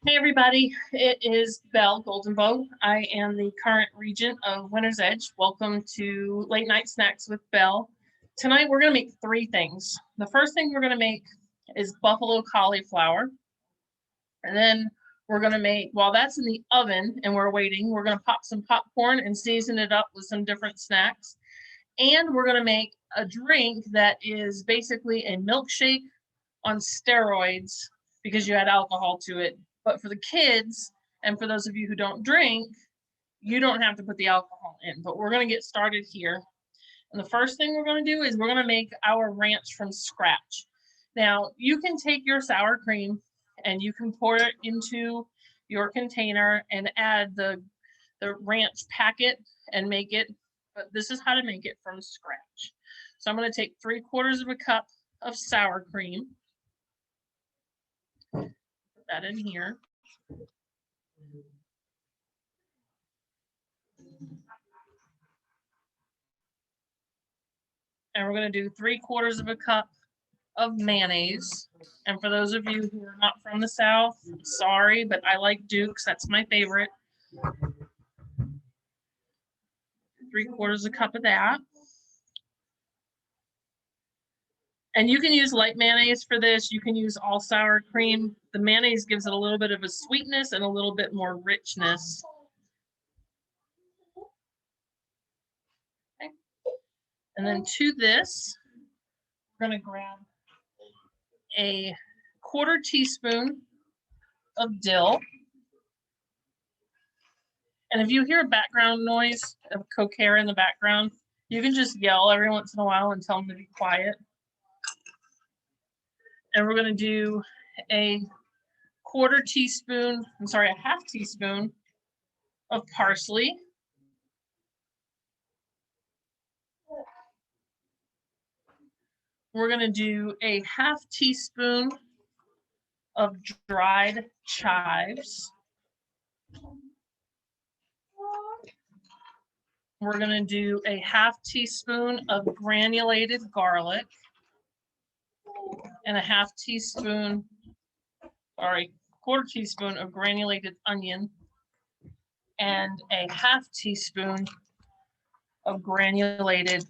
Hey everybody, it is Belle Goldenbow. I am the current regent of Winter's Edge. Welcome to Late Night Snacks with Belle. Tonight we're going to make three things. The first thing we're going to make is buffalo cauliflower. And then we're going to make, while that's in the oven and we're waiting, we're going to pop some popcorn and season it up with some different snacks. And we're going to make a drink that is basically a milkshake on steroids because you add alcohol to it. But for the kids, and for those of you who don't drink, you don't have to put the alcohol in. But we're going to get started here. And the first thing we're going to do is we're going to make our ranch from scratch. Now, you can take your sour cream and you can pour it into your container and add the ranch packet and make it. But this is how to make it from scratch. So I'm going to take 3/4 of a cup of sour cream. That in here. And we're going to do 3/4 of a cup of mayonnaise. And for those of you who are not from the South, sorry, but I like Duke's. That's my favorite. 3/4 a cup of that. And you can use light mayonnaise for this. You can use all sour cream. The mayonnaise gives it a little bit of a sweetness and a little bit more richness. Okay. And then to this, we're going to grab a 1/4 teaspoon of dill. And if you hear background noise of coquer in the background, you can just yell every once in a while and tell them to be quiet. And we're going to do a 1/4 teaspoon, I'm sorry, a 1/2 teaspoon of parsley. We're going to do a 1/2 teaspoon of dried chives. We're going to do a 1/2 teaspoon of granulated garlic and a 1/2 teaspoon, sorry, 1/4 teaspoon of granulated onion and a 1/2 teaspoon of granulated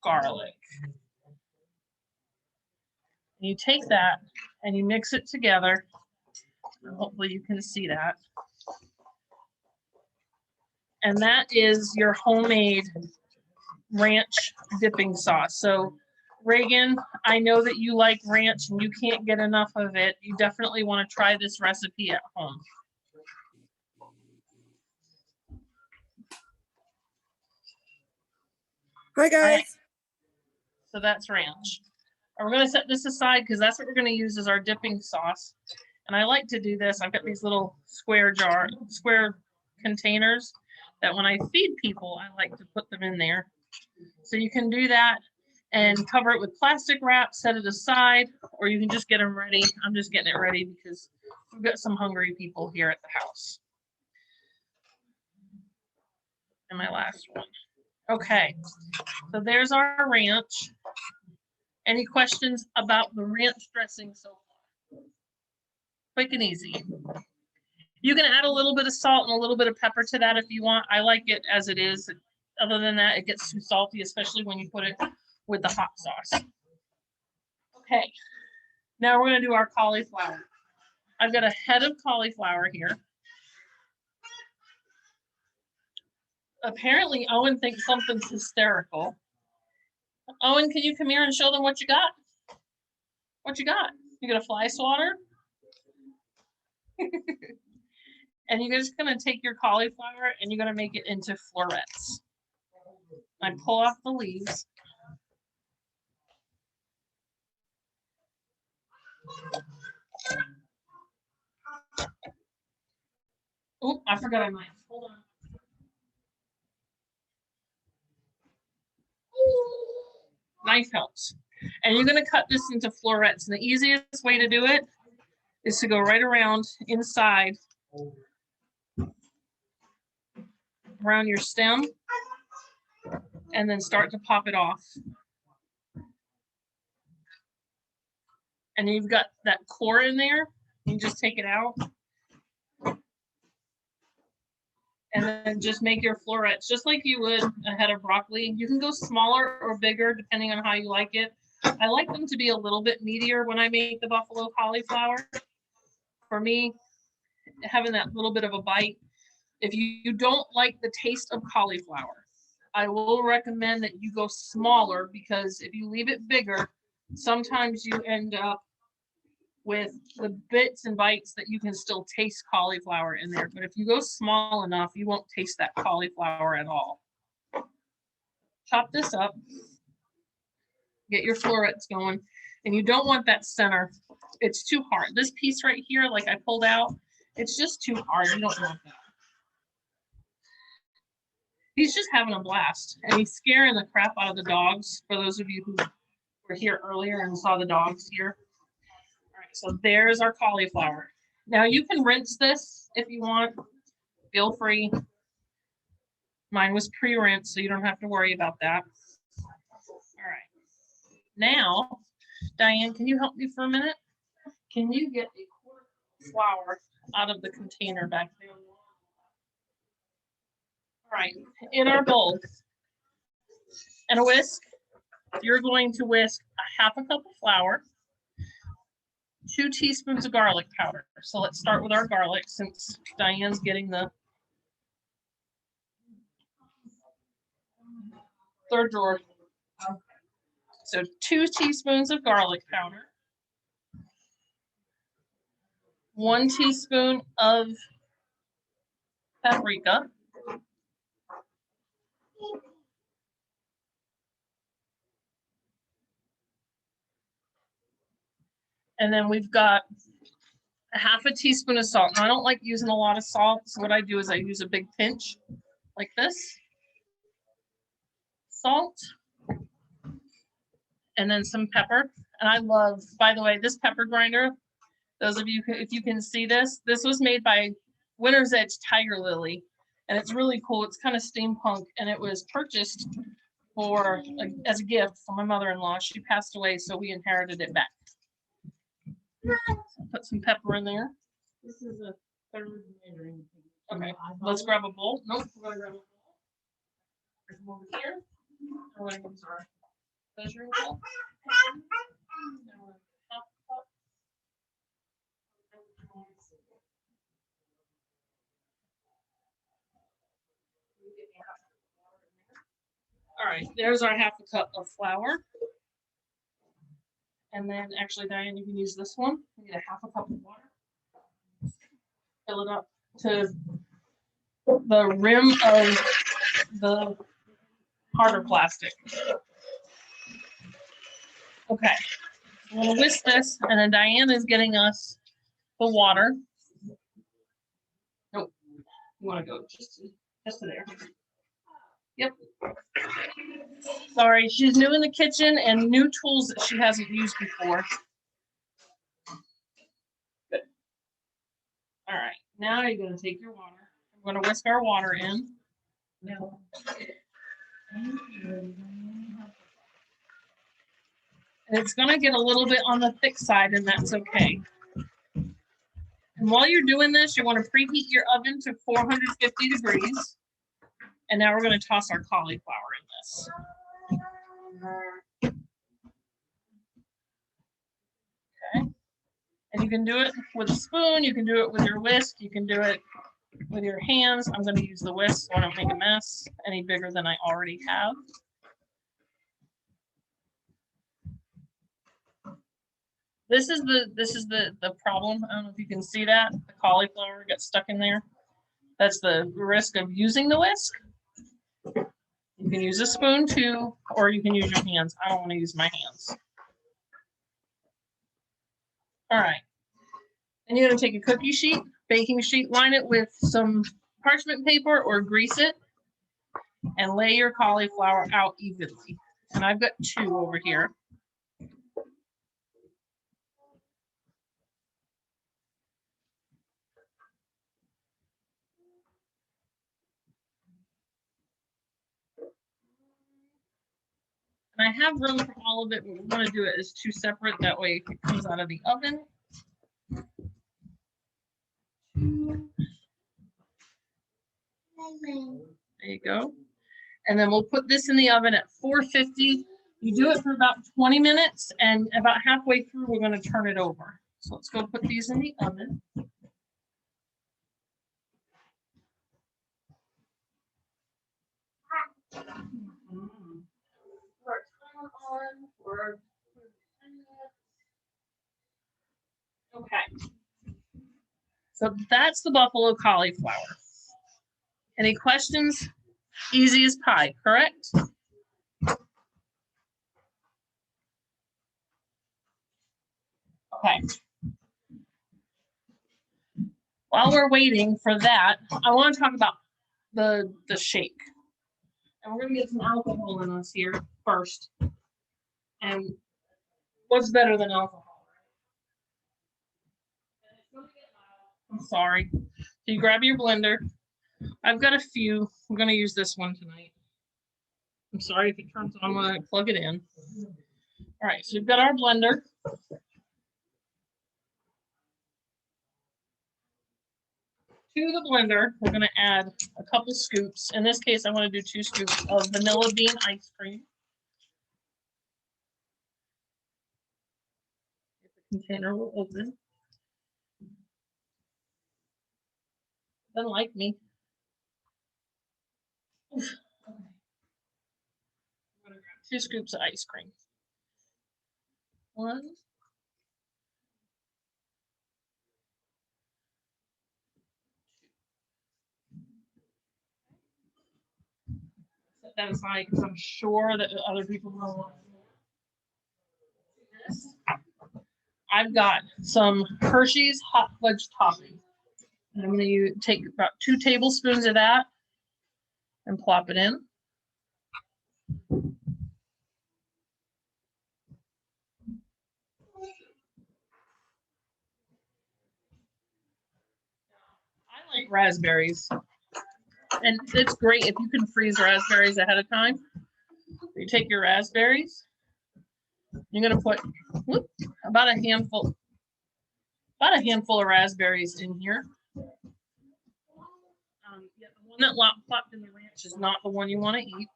garlic. And you take that and you mix it together. Hopefully you can see that. And that is your homemade ranch dipping sauce. So Reagan, I know that you like ranch and you can't get enough of it. You definitely want to try this recipe at home. Hi guys. Right. So that's ranch. And we're going to set this aside because that's what we're going to use as our dipping sauce. And I like to do this. I've got these little square containers that when I feed people, I like to put them in there. So you can do that and cover it with plastic wrap, set it aside, or you can just get them ready. I'm just getting it ready because we've got some hungry people here at the house. And my last one. Okay, so there's our ranch. Any questions about the ranch dressing so far? Quick and easy. You can add a little bit of salt and a little bit of pepper to that if you want. I like it as it is. Other than that, it gets too salty, especially when you put it with the hot sauce. Okay, now we're going to do our cauliflower. I've got a head of cauliflower here. Apparently, Owen thinks something's hysterical. Owen, can you come here and show them what you got? What you got? You got a fly swatter? And you're just going to take your cauliflower and you're going to make it into florets. I pull off the leaves. Oh, I forgot my knife. Hold on. Knife helps. And you're going to cut this into florets. And the easiest way to do it is to go right around inside, around your stem, and then start to pop it off. And you've got that core in there. You just take it out And then just make your florets just like you would a head of broccoli. You can go smaller or bigger depending on how you like it. I like them to be a little bit meatier when I make the buffalo cauliflower. For me, having that little bit of a bite. If you don't like the taste of cauliflower, I will recommend that you go smaller, because if you leave it bigger, sometimes you end up with the bits and bites that you can still taste cauliflower in there. But if you go small enough, you won't taste that cauliflower at all. Chop this up, get your florets going, and you don't want that center. It's too hard. This piece right here, like I pulled out, it's just too hard. You don't want that. He's just having a blast, and he's scaring the crap out of the dogs. For those of you who were here earlier and saw the dogs here. All right, so there's our cauliflower. Now you can rinse this if you want. Feel free. Mine was pre-rinsed, so you don't have to worry about that. All right. Now, Diane, can you help me for a minute? Can you get a quart of flour out of the container back there? All right, in our bowl and a whisk, you're going to whisk a half a cup of flour, 2 teaspoons of garlic powder. So let's start with our garlic, since Diane's getting the third drawer. So 2 teaspoons of garlic powder, 1 teaspoon of paprika, and then we've got a half a teaspoon of salt. Now, I don't like using a lot of salt, so what I do is I use a big pinch like this. Salt, and then some pepper. And I love, by the way, this pepper grinder, those of you, if you can see this, this was made by Winter's Edge Tiger Lily, and it's really cool. It's kind of steampunk, and it was purchased as a gift from my mother-in-law. She passed away, so we inherited it back. Put some pepper in there. This is a third Midreign. Okay, let's grab a bowl. Nope, we're gonna grab a bowl. There's one over here. Oh, I'm sorry. Measuring bowl. All right, there's our half a cup of flour. And then actually, Diane, you can use this one. We need a half a cup of water. Fill it up to the rim of the harder plastic. Okay, I'm gonna whisk this, and then Diane is getting us the water. Nope, you wanna go just to there. Yep. Sorry, she's new in the kitchen and new tools that she hasn't used before. Good. All right, now you're gonna take your water. I'm gonna whisk our water in. Now. And it's gonna get a little bit on the thick side, and that's okay. And while you're doing this, you want to preheat your oven to 450 degrees. And now we're going to toss our cauliflower in this. Okay. And you can do it with a spoon, you can do it with your whisk, you can do it with your hands. I'm going to use the whisk so I don't make a mess any bigger than I already have. This is the problem. I don't know if you can see that. The cauliflower got stuck in there. That's the risk of using the whisk. You can use a spoon too, or you can use your hands. I don't want to use my hands. All right. And you're going to take a cookie sheet, baking sheet, line it with some parchment paper or grease it, and lay your cauliflower out evenly. And I've got 2 over here. And I have room for all of it, but we're going to do it as 2 separate. That way it comes out of the oven. There you go. And then we'll put this in the oven at 450. You do it for about 20 minutes, and about halfway through, we're going to turn it over. So let's go put these in the oven. Okay. So that's the buffalo cauliflower. Any questions? Easy as pie, correct? Okay. While we're waiting for that, I want to talk about the shake. And we're going to get some alcohol in us here first. And what's better than alcohol? I'm sorry. So you grab your blender. I've got a few. I'm going to use this one tonight. I'm sorry if it turns on when I plug it in. All right, so we've got our blender. To the blender, we're going to add a couple scoops. In this case, I want to do 2 scoops of vanilla bean ice cream. If the container will open. Doesn't like me. Okay. I'm going to grab 2 scoops of ice cream. 1. Set that aside because I'm sure that other people will want this. I've got some Hershey's hot fudge topping. And I'm going to take about 2 tablespoons of that and plop it in. I like raspberries. And it's great if you can freeze raspberries ahead of time. You take your raspberries. You're going to put about a handful of raspberries in here. Yeah, the one that plopped in the ranch is not the one you want to eat.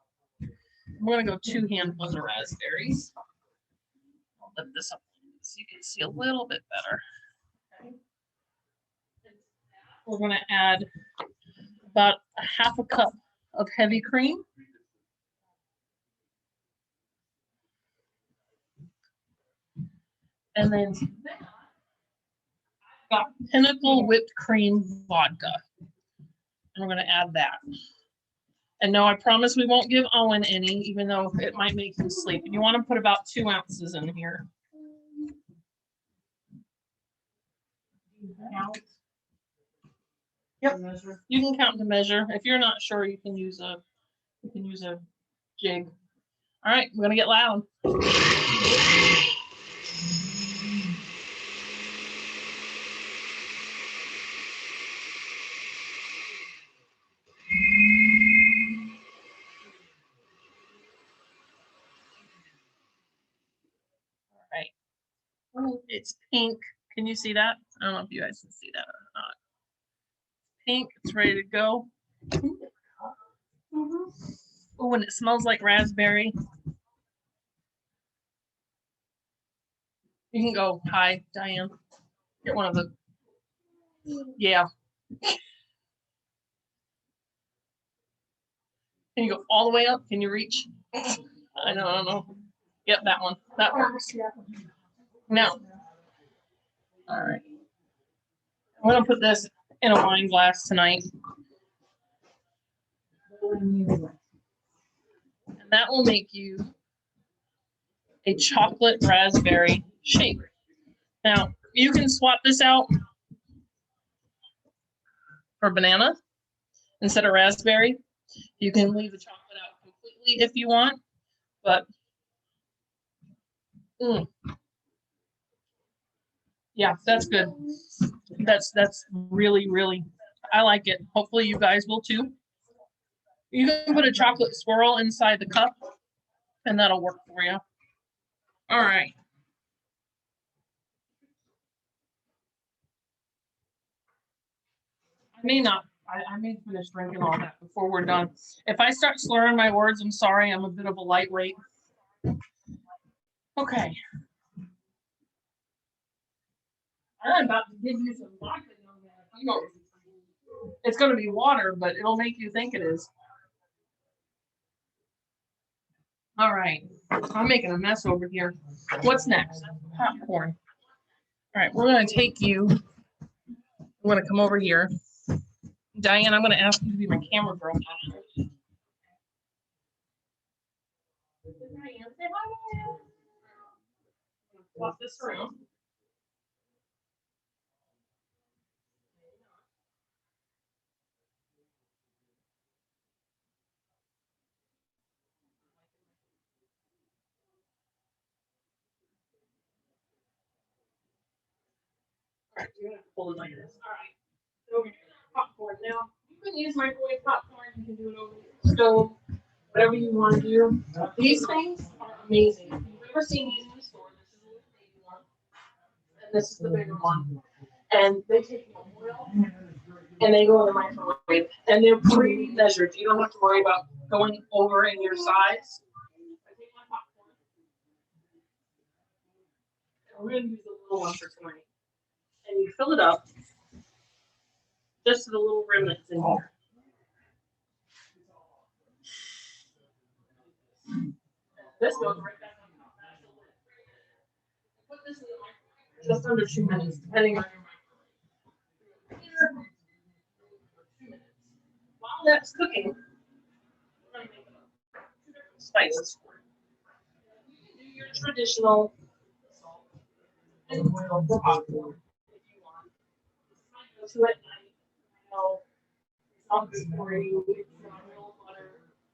I'm going to go 2 handfuls of raspberries. I'll lift this up so you can see a little bit better. Okay. We're going to add about a 1/2 cup of heavy cream. And then I've got Pinnacle whipped cream vodka. And we're going to add that. And no, I promise we won't give Owen any, even though it might make him sleep. And you want to put about 2 ounces in here. Yep. You can count to measure. If you're not sure, you can use a jig. All right, we're gonna get loud. All right. Oh, it's pink. Can you see that? I don't know if you guys can see that or not. Pink. It's ready to go. Oh, and it smells like raspberry. You can go. Hi, Diane. Get one of the. Yeah. Can you go all the way up? Can you reach? I don't know. Yep, that one. That works. Now. All right. I'm going to put this in a wine glass tonight. And that will make you a chocolate raspberry shake. Now, you can swap this out for banana instead of raspberry. You can leave the chocolate out completely if you want, but yeah, that's good. That's really, really, I like it. Hopefully you guys will too. You can put a chocolate swirl inside the cup and that'll work for you. All right. I may not I may finish drinking all that before we're done. If I start slurring my words, I'm sorry. I'm a bit of a lightweight. Okay. I'm about to give you some vodka. You know, it's going to be water, but it'll make you think it is. All right. I'm making a mess over here. What's next? Popcorn. All right. We're going to take you. I'm going to come over here. Diane, I'm going to ask you to be my camera girl. Diane, say hi. Swap this around. All right, you're gonna pull it like this. All right. Over here, popcorn. Now you can use microwave popcorn. You can do it over the stove, whatever you want to do. These things are amazing. If you've ever seen these in the store, this is the little baby one, and this is the bigger one. And they take no oil, and they go in the microwave, and they're pre-measured. You don't have to worry about going over in your size. I take my popcorn, and we're gonna use the little one for tonight. And you fill it up just to the little remnants in here. This goes right back on top. Put this in the microwave just under 2 minutes, depending on your microwave. 2 minutes. While that's cooking, we're going to make 2 different spices for it. You can do your traditional salt and oil for popcorn if you want. This might go to at night. It's not good for you. It's not real butter.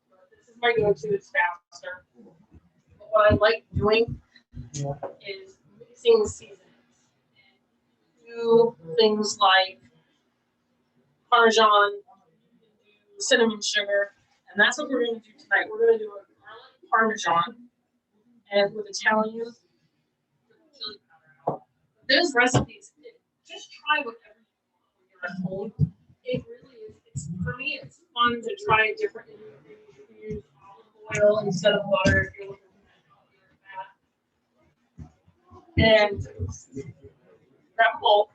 But this is my go-to. It's faster. But what I like doing is mixing seasonings. Do things like Parmesan, cinnamon sugar, and that's what we're going to do tonight. We're going to do a garlic Parmesan and with Italian chili powder. There's recipes. Just try whatever you want when you're at home. It really is. It's, for me, it's fun to try different ingredients. You can use olive oil instead of butter if you're looking for that. And grab a bowl.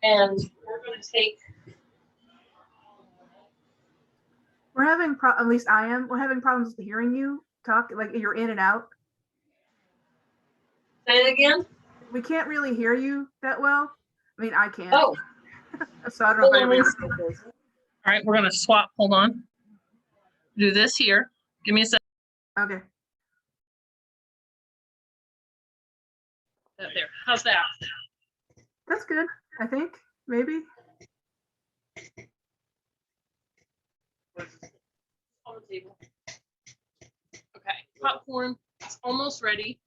And we're going to take. We're having at least I am. We're having problems with hearing you talk. Like you're in and out. Say it again. We can't really hear you that well. I mean, I can't. Oh. So I don't know if anybody else is. All right, we're going to swap. Hold on. Do this here. Give me a second. Okay. There. How's that? That's good. I think maybe. On the table. Okay, popcorn. It's almost ready.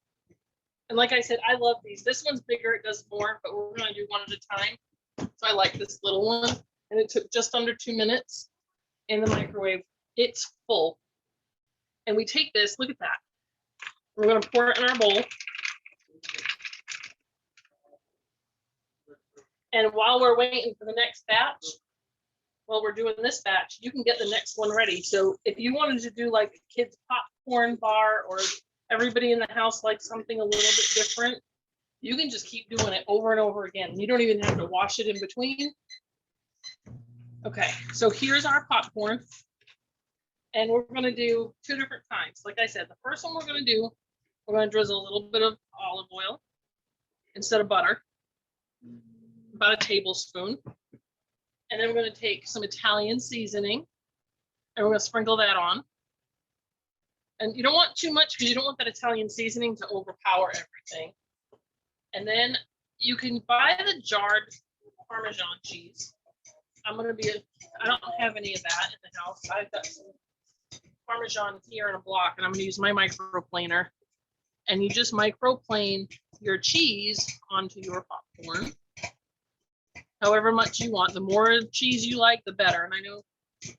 And like I said, I love these. This one's bigger. It does more, but we're going to do one at a time. So I like this little one. And it took just under 2 minutes in the microwave. It's full. And we take this. Look at that. We're going to pour it in our bowl. And while we're waiting for the next batch, while we're doing this batch, you can get the next one ready. So if you wanted to do like a kid's popcorn bar, or everybody in the house likes something a little bit different, you can just keep doing it over and over again. You don't even have to wash it in between. Okay, so here's our popcorn. And we're going to do 2 different kinds. Like I said, the first one we're going to do, we're going to drizzle a little bit of olive oil instead of butter, about a tablespoon. And then we're going to take some Italian seasoning and we're going to sprinkle that on. And you don't want too much because you don't want that Italian seasoning to overpower everything. And then you can buy the jarred Parmesan cheese. I don't have any of that in the house. I've got some Parmesan here in a block, and I'm going to use my microplaner. And you just microplane your cheese onto your popcorn. However much you want. The more cheese you like, the better. And I know,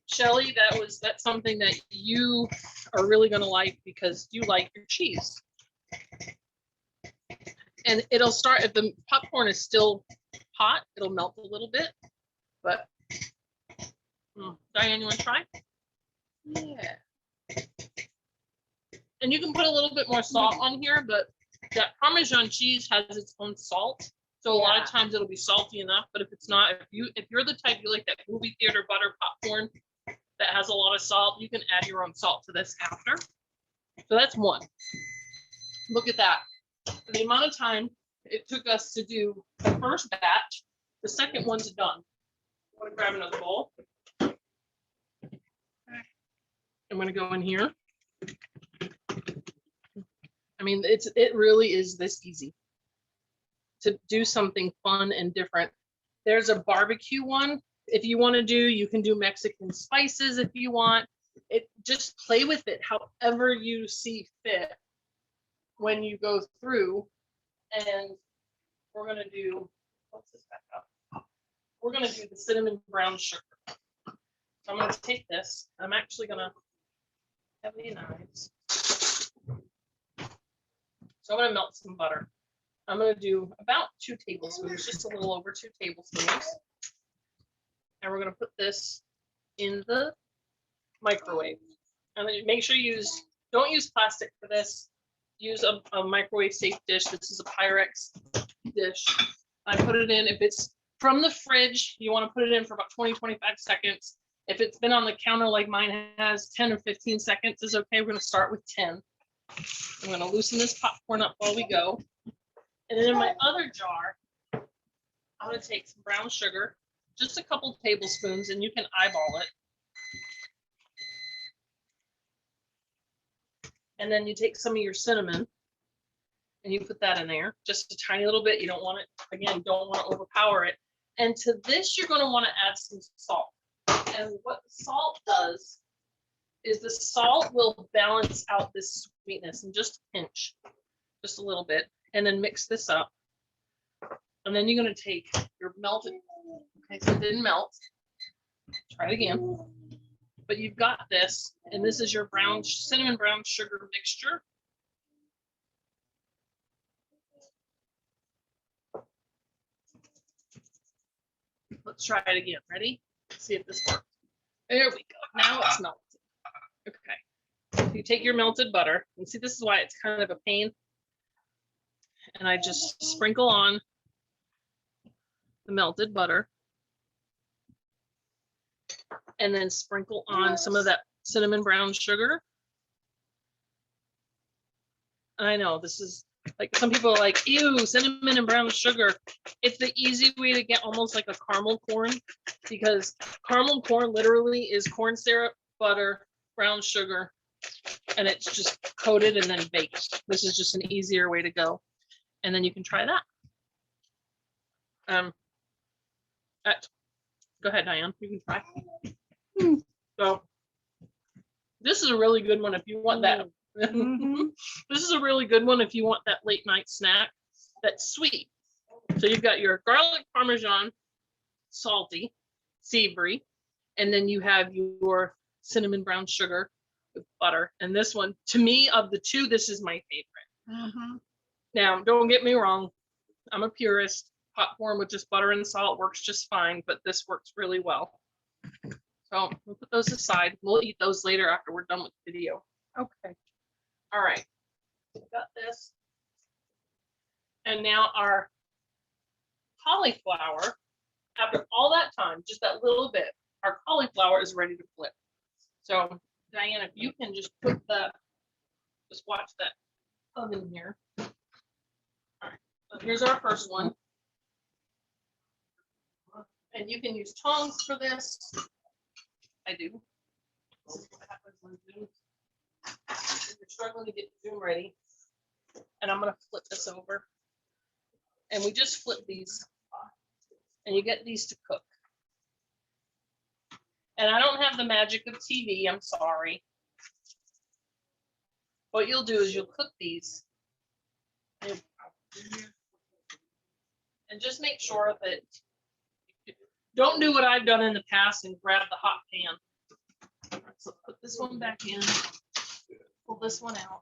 Shelly, that's something that you are really going to like because you like your cheese. And it'll start, if the popcorn is still hot, it'll melt a little bit. But Diane, you want to try? Yeah. And you can put a little bit more salt on here, but that Parmesan cheese has its own salt. So a lot of times it'll be salty enough, but if it's not, if you're the type you like that movie theater butter popcorn that has a lot of salt, you can add your own salt to this after. So that's one. Look at that. The amount of time it took us to do the first batch, the second one's done. I'm gonna grab another bowl. I'm gonna go in here. I mean, it really is this easy to do something fun and different. There's a barbecue one. If you want to do, you can do Mexican spices if you want. Just play with it however you see fit when you go through. And we're gonna do, what's this back up? We're gonna do the cinnamon brown sugar. So I'm gonna take this. I'm actually gonna have the knives. So I'm gonna melt some butter. I'm gonna do about 2 tablespoons, just a little over 2 tablespoons. And we're gonna put this in the microwave. And then make sure you don't use plastic for this. Use a microwave safe dish. This is a Pyrex dish. I put it in, if it's from the fridge, you wanna put it in for about 20-25 seconds. If it's been on the counter like mine has, 10 or 15 seconds is okay. We're gonna start with 10. I'm gonna loosen this popcorn up while we go. And then in my other jar, I'm gonna take some brown sugar, just a couple tablespoons, and you can eyeball it. And then you take some of your cinnamon and you put that in there, just a tiny little bit. You don't want it, again, you don't want to overpower it. And to this, you're gonna want to add some salt. And what the salt does is the salt will balance out this sweetness and just a pinch, just a little bit, and then mix this up. And then you're going to take your melted, okay, so it didn't melt. Try it again. But you've got this, and this is your cinnamon brown sugar mixture. Let's try it again. Ready? Let's see if this works. There we go. Now it's melted. Okay. You take your melted butter, and see, this is why it's kind of a pain. And I just sprinkle on the melted butter. And then sprinkle on some of that cinnamon brown sugar. I know this is like, some people are like, ew, cinnamon and brown sugar. It's the easy way to get almost like a caramel corn, because caramel corn literally is corn syrup, butter, brown sugar, and it's just coated and then baked. This is just an easier way to go. And then you can try that. Go ahead, Diane, you can try. So this is a really good one if you want that. This is a really good one if you want that late night snack that's sweet. So you've got your garlic parmesan, salty, savory, and then you have your cinnamon brown sugar with butter. And this one, to me, of the two, this is my favorite. Now, don't get me wrong, I'm a purist. Popcorn with just butter and salt works just fine, but this works really well. So we'll put those aside. We'll eat those later after we're done with the video. Okay. All right. Got this. And now our cauliflower, after all that time, just that little bit, our cauliflower is ready to flip. So Diane, if you can just put just watch that oven here. All right. So here's our first one. And you can use tongs for this. I do. This is what happens when Zoom, if you're struggling to get Zoom ready. And I'm going to flip this over. And we just flip these. And you get these to cook. And I don't have the magic of TV, I'm sorry. What you'll do is you'll cook these. And just make sure that, don't do what I've done in the past and grab the hot pan. So put this one back in, pull this one out.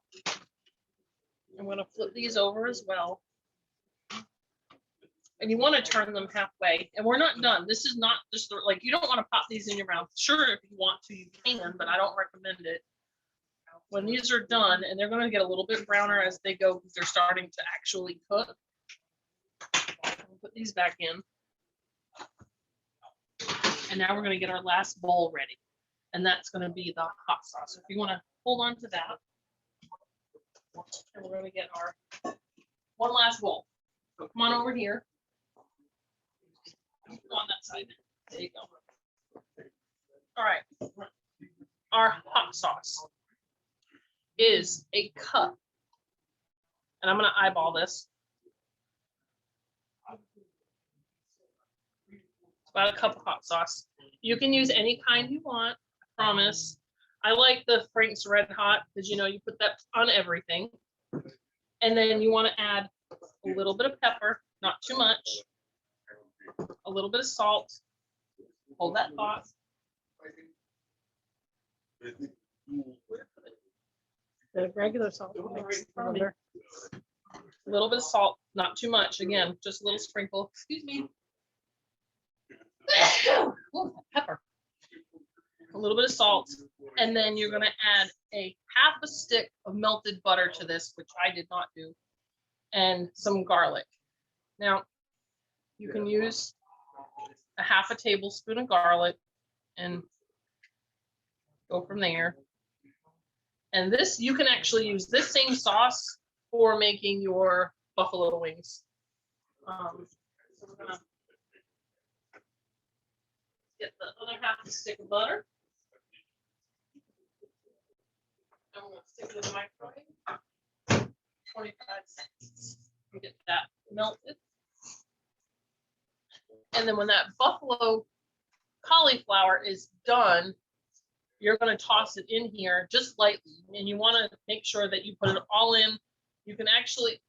I'm going to flip these over as well. and you want to turn them halfway. And we're not done. This is not just like, you don't want to pop these in your mouth. Sure, if you want to, you can, but I don't recommend it. When these are done, and they're going to get a little bit browner as they go because they're starting to actually cook. We'll put these back in. And now we're going to get our last bowl ready. And that's going to be the hot sauce. So if you want to hold on to that. And we're going to get our one last bowl. So come on over here. On that side. There you go. All right. Our hot sauce is a cup. And I'm going to eyeball this. It's about a cup of hot sauce. You can use any kind you want, I promise. I like the Frank's Red Hot because, you know, you put that on everything. And then you want to add a little bit of pepper, not too much. A little bit of salt. Hold that thought. The regular salt. A little bit of salt, not too much. Again, just a little sprinkle. Excuse me. Ooh, pepper. A little bit of salt, and then you're going to add a half a stick of melted butter to this, which I did not do, and some garlic. Now, you can use a half a tablespoon of garlic and go from there. And this, you can actually use this same sauce for making your buffalo wings. So we're gonna get the other half a stick of butter. And we're gonna stick it in the microwave. 25 seconds. Get that melted. And then when that buffalo cauliflower is done, you're going to toss it in here just lightly. And you want to make sure that you put it all in. You can actually,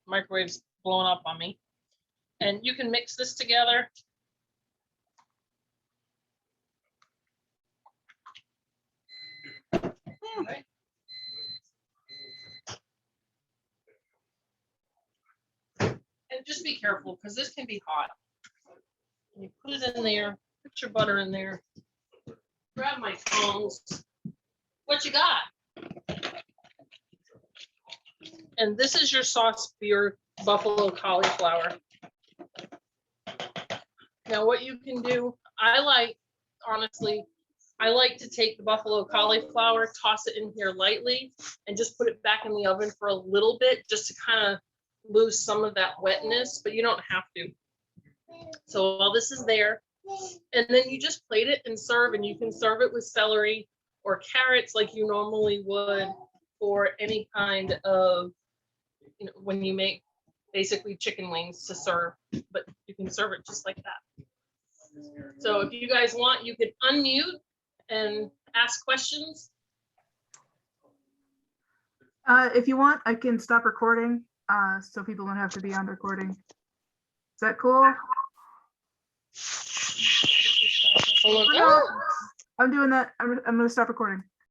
microwave's blowing up on me. And you can mix this together. All right. And just be careful because this can be hot. You put it in there, put your butter in there, grab my tongs. What you got? And this is your sauce for your buffalo cauliflower. Now what you can do, honestly, I like to take the buffalo cauliflower, toss it in here lightly, and just put it back in the oven for a little bit just to kind of lose some of that wetness, but you don't have to. So while this is there, and then you just plate it and serve, and you can serve it with celery or carrots like you normally would for any kind of, you know, when you make basically chicken wings to serve, but you can serve it just like that. So if you guys want, you can unmute and ask questions. If you want, I can stop recording so people don't have to be on the recording. Is that cool? Hold on. I'm doing that. I'm going to stop recording.